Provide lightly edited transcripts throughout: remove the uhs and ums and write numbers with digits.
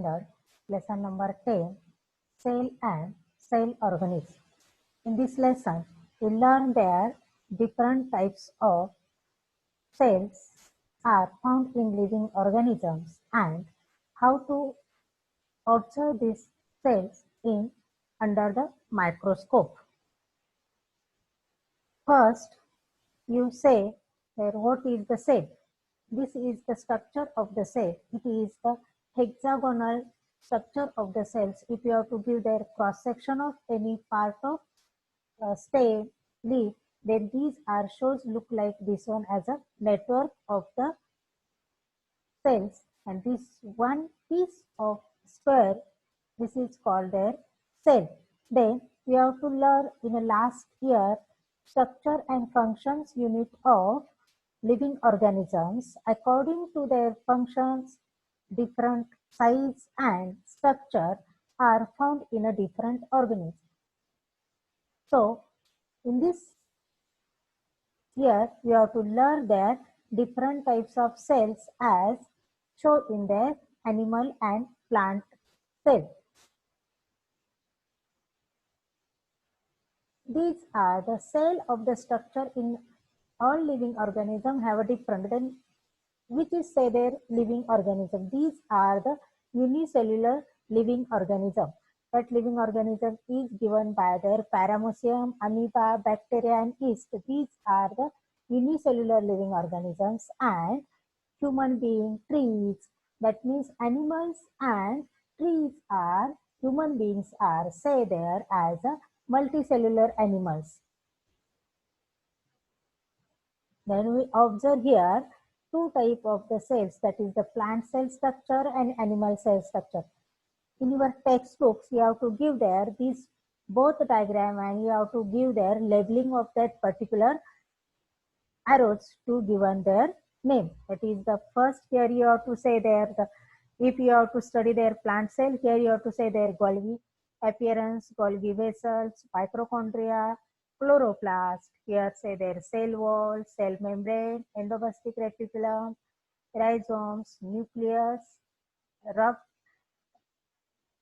Standard, lesson number 10, Cell and Cell Organisms. In this lesson, we learn that different types of cells are found in living organisms and how to observe these cells under the microscope. First, you say that what is the cell? This is the structure of the cell. It is the hexagonal structure of the cells. If you have to give their cross section of any part of stem, leaf, then these are shows look like this one as a network of the cells, and this one piece of square, this is called their cell. Then we have to learn in the last year structure and functions unit of living organisms. According to their functions, different size and structure are found in a different organism. So in this year, you have to learn that different types of cells as shown in their animal and plant cell. These are the cell of the structure in all living organisms have a different, then which is say their living organism. These are the unicellular living organism. That living organism is given by their paramecium, amoeba, bacteria and yeast. These are the unicellular living organisms. And human being, trees, that means animals and trees are, human beings are say there as a multicellular animals. Then we observe here two types of the cells, that is the plant cell structure and animal cell structure. In your textbooks, you have to give there these both diagram and you have to give their labeling of that particular arrows to given their name. That is the first, here you have to say there, if you have to study their plant cell, here you have to say their Golgi appearance, Golgi vessels, mitochondria, chloroplast, here say their cell wall, cell membrane, endoplasmic reticulum, rhizomes, nucleus, rough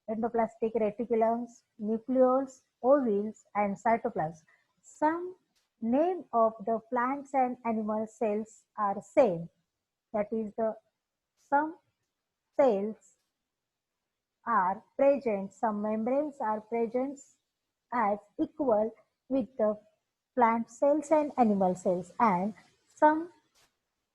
endoplasmic reticulums, nucleoles, ovules, and cytoplasm. Some name of the plants and animal cells are same. That is some cells are present, some membranes are present as equal with the plant cells and animal cells, and some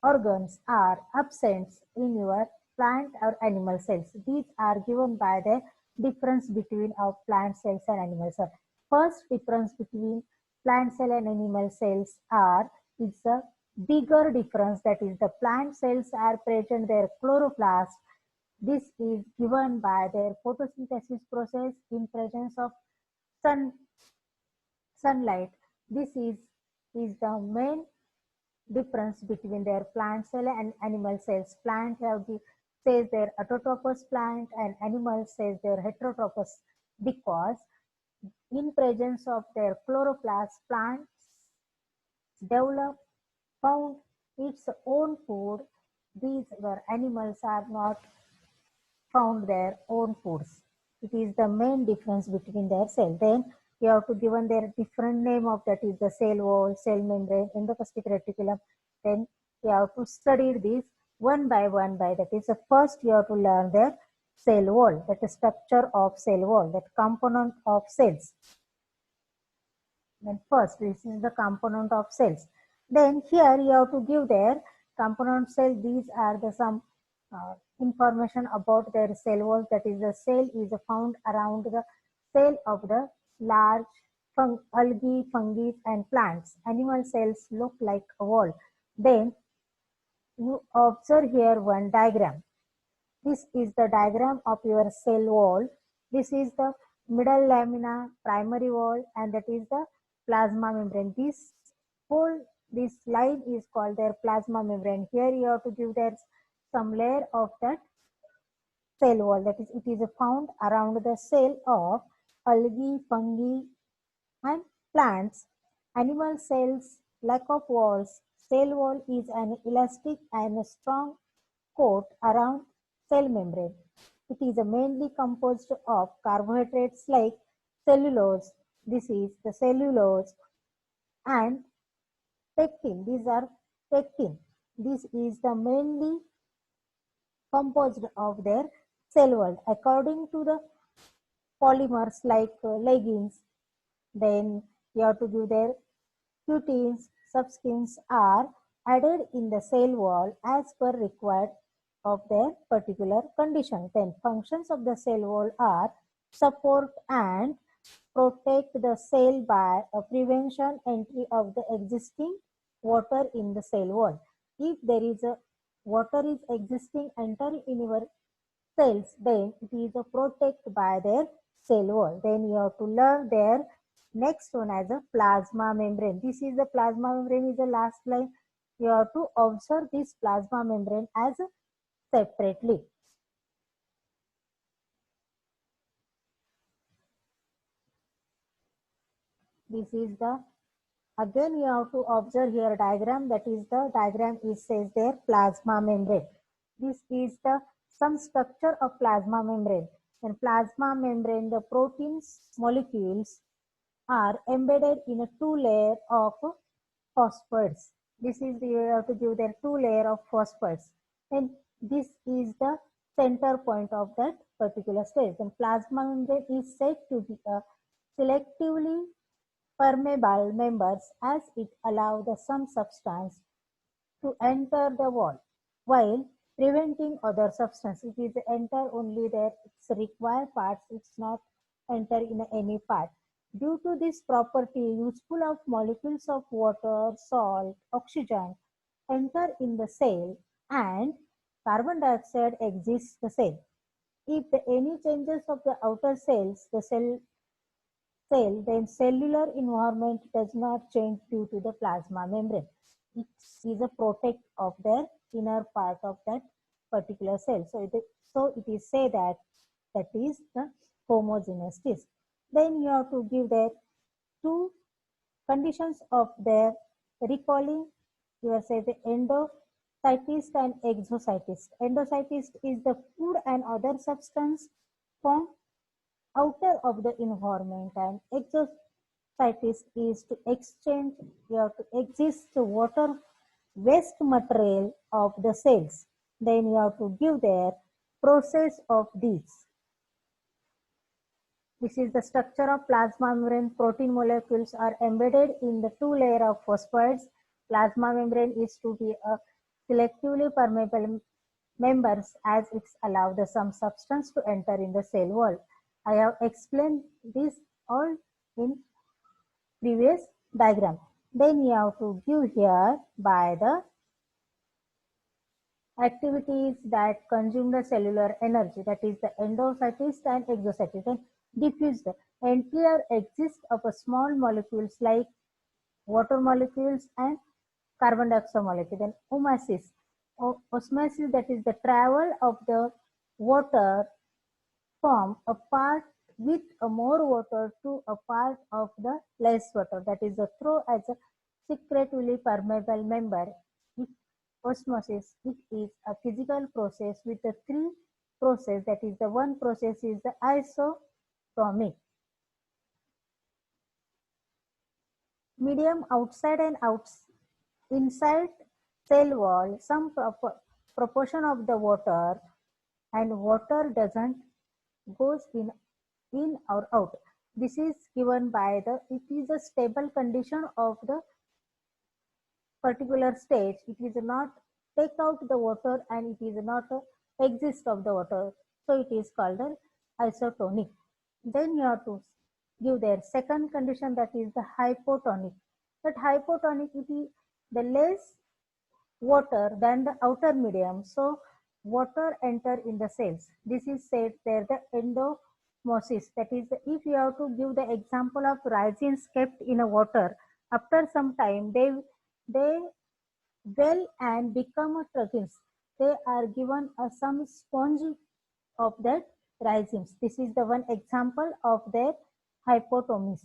organs are absent in your plant or animal cells. These are given by the difference between our plant cells and animal cells. First difference between plant cell and animal cells is a bigger difference, that is the plant cells are present their chloroplast. This is given by their photosynthesis process in presence of sunlight. This is the main difference between their plant cell and animal cells. Plant says their autotrophous plant and animal says their heterotropous, because in presence of their chloroplast, plants develop, found its own food. These were animals are not found their own foods. It is the main difference between their cell. Then you have to given their different name of, that is the cell wall, cell membrane, endoplasmic reticulum. Then you have to study this one by one by, that is the first you have to learn their cell wall, that is structure of cell wall, that component of cells. Then first this is the component of cells. Then here you have to give their component cell. These are the some information about their cell wall, that is the cell is found around the cell of the large algae, fungi and plants. Animal cells look like a wall. Then you observe here one diagram. This is the diagram of your cell wall. This is the middle lamina, primary wall, and that is the plasma membrane. This line is called their plasma membrane. Here you have to give there some layer of that cell wall, that is it is found around the cell of algae, fungi and plants. Animal cells lack of walls. Cell wall is an elastic and a strong coat around cell membrane. It is mainly composed of carbohydrates like cellulose. This is the cellulose and pectin. These are pectin. This is the mainly composed of their cell wall. According to the polymers like legumes, then you have to give their proteins, subskins are added in the cell wall as per required of their particular condition. Then functions of the cell wall are support and protect the cell by a prevention entry of the existing water in the cell wall. If there is a water is existing enter in your cells, then it is a protect by their cell wall. Then you have to learn their next one as a plasma membrane. This is the plasma membrane is the last line. You have to observe this plasma membrane as separately. This is the again you have to observe here diagram, that is the diagram is says there plasma membrane. This is the some structure of plasma membrane. In plasma membrane the proteins molecules are embedded in a two layer of phosphates. This is the you have to give their two layer of phosphates, and this is the center point of that particular stage. And plasma membrane is said to be a selectively permeable members as it allow the some substance to enter the wall while preventing other substance. It is enter only there its required parts, it's not enter in any part. Due to this property, useful of molecules of water, salt, oxygen enter in the cell and carbon dioxide exits the cell. If any changes of the outer cells, the cell, then cellular environment does not change due to the plasma membrane. It is a protect of the inner part of that particular cell. So it is say that that is the homogeneous disk. Then you have to give the two conditions of their recalling. You are say the endocytist and exocytist. Endocytist is the food and other substance from outer of the environment, and exocytist is to exchange, you have to exist the water waste material of the cells. Then you have to give their process of these. This is the structure of plasma membrane. Protein molecules are embedded in the two layer of phosphides. Plasma membrane is to be a selectively permeable members as it allows the some substance to enter in the cell wall. I have explained this all in previous diagram. Then you have to give here by the activities that consume the cellular energy, that is the endocytist and exocytist, and diffuse the entire exist of a small molecules like water molecules and carbon dioxide molecule. Then osmosis, osmosis that is the travel of the water from a part with a more water to a part of the less water, that is the through as a secretively permeable member. Osmosis, it is a physical process with the three process, that is the one process is the isotomic. Medium outside and inside cell wall, some proportion of the water and water doesn't goes in or out. This is given by the, it is a stable condition of the particular stage. It is not take out the water and it is not exist of the water. So it is called an isotonic. Then you have to give their second condition, that is the hypotonic. That hypotonic, it is the less water than the outer medium. So water enter in the cells. This is said there the endosmosis. That is, if you have to give the example of raisins kept in a water, after some time they well and become a truckins. They are given some sponge of that raisins. This is the one example of their hypotomies.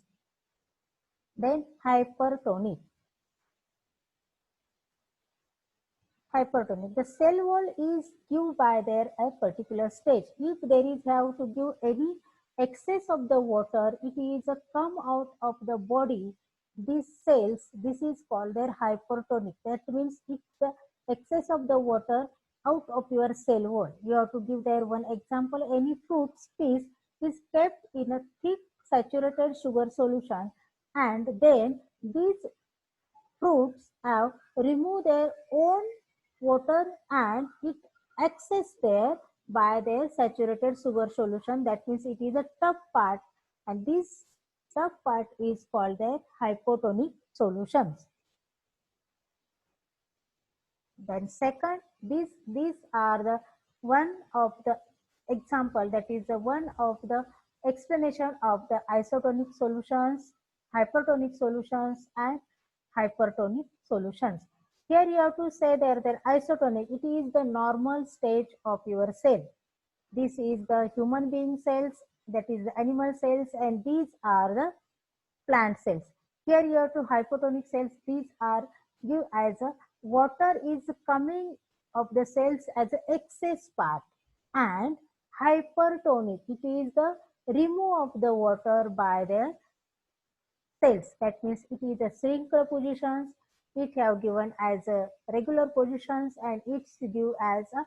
Then hypertonic. Hypertonic. The cell wall is given by their a particular stage. If there is have to give any excess of the water, it is a come out of the body. These cells, this is called their hypertonic. That means if the excess of the water out of your cell wall, you have to give there one example. Any fruit piece is kept in a thick saturated sugar solution, and then these fruits have removed their own water and it accessed there by their saturated sugar solution. That means it is a tough part, and this tough part is called their hypotonic solutions. Then second, these are the one of the example, that is the one of the explanation of the isotonic solutions, hypertonic solutions and hypertonic solutions. Here you have to say that isotonic, it is the normal stage of your cell. This is the human being cells, that is the animal cells, and these are the plant cells. Here you have to hypotonic cells, these are give as a water is coming of the cells as an excess part, and hypertonic, it is the remove of the water by the cells. That means it is a shrinked positions, it have given as a regular positions, and it's due as a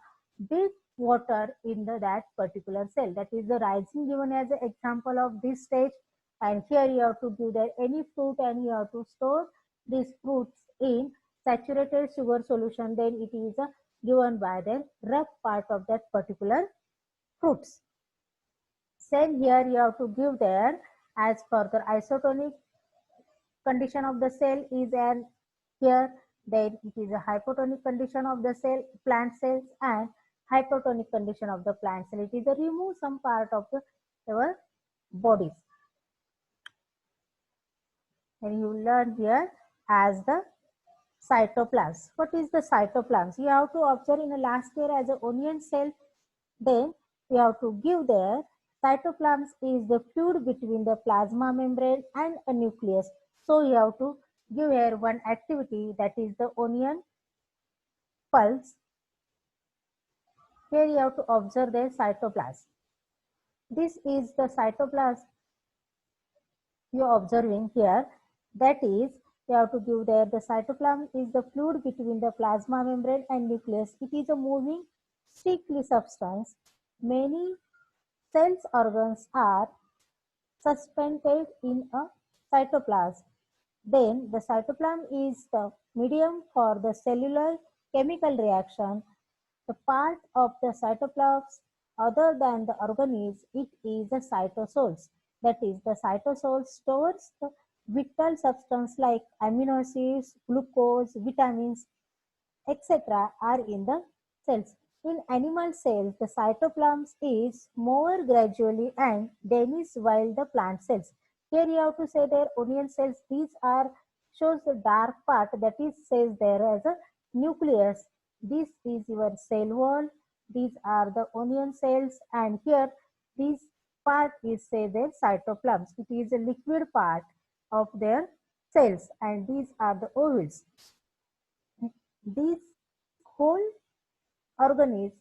big water in that particular cell. That is the rising given as an example of this stage. And here you have to give that any fruit and you have to store these fruits in saturated sugar solution, then it is given by the rough part of that particular fruits. Same here you have to give there as further isotonic condition of the cell is an here, then it is a hypotonic condition of the cell plant cells and hypertonic condition of the plant cell. It is a remove some part of the our bodies. And you learn here as the cytoplasm. What is the cytoplasm? You have to observe in the last year as an onion cell. Then you have to give there cytoplasm is the fluid between the plasma membrane and a nucleus. So you have to give here one activity, that is the onion pulse. Here you have to observe the cytoplasm. This is the cytoplasm you are observing here. That is, you have to give there the cytoplasm is the fluid between the plasma membrane and nucleus. It is a moving sticky substance. Many cells organs are suspended in a cytoplasm. Then the cytoplasm is the medium for the cellular chemical reaction. The part of the cytoplasm other than the organelles, it is the cytosols. That is, the cytosol stores the vital substance like amino acids, glucose, vitamins, etc. are in the cells. In animal cells, the cytoplasm is more gradually and dense, while the plant cells. Here you have to say their onion cells, these are shows the dark part, that is says there as a nucleus. This is your cell wall. These are the onion cells, and here this part is say their cytoplasm. It is a liquid part of their cells, and these are the ovules. These whole organ is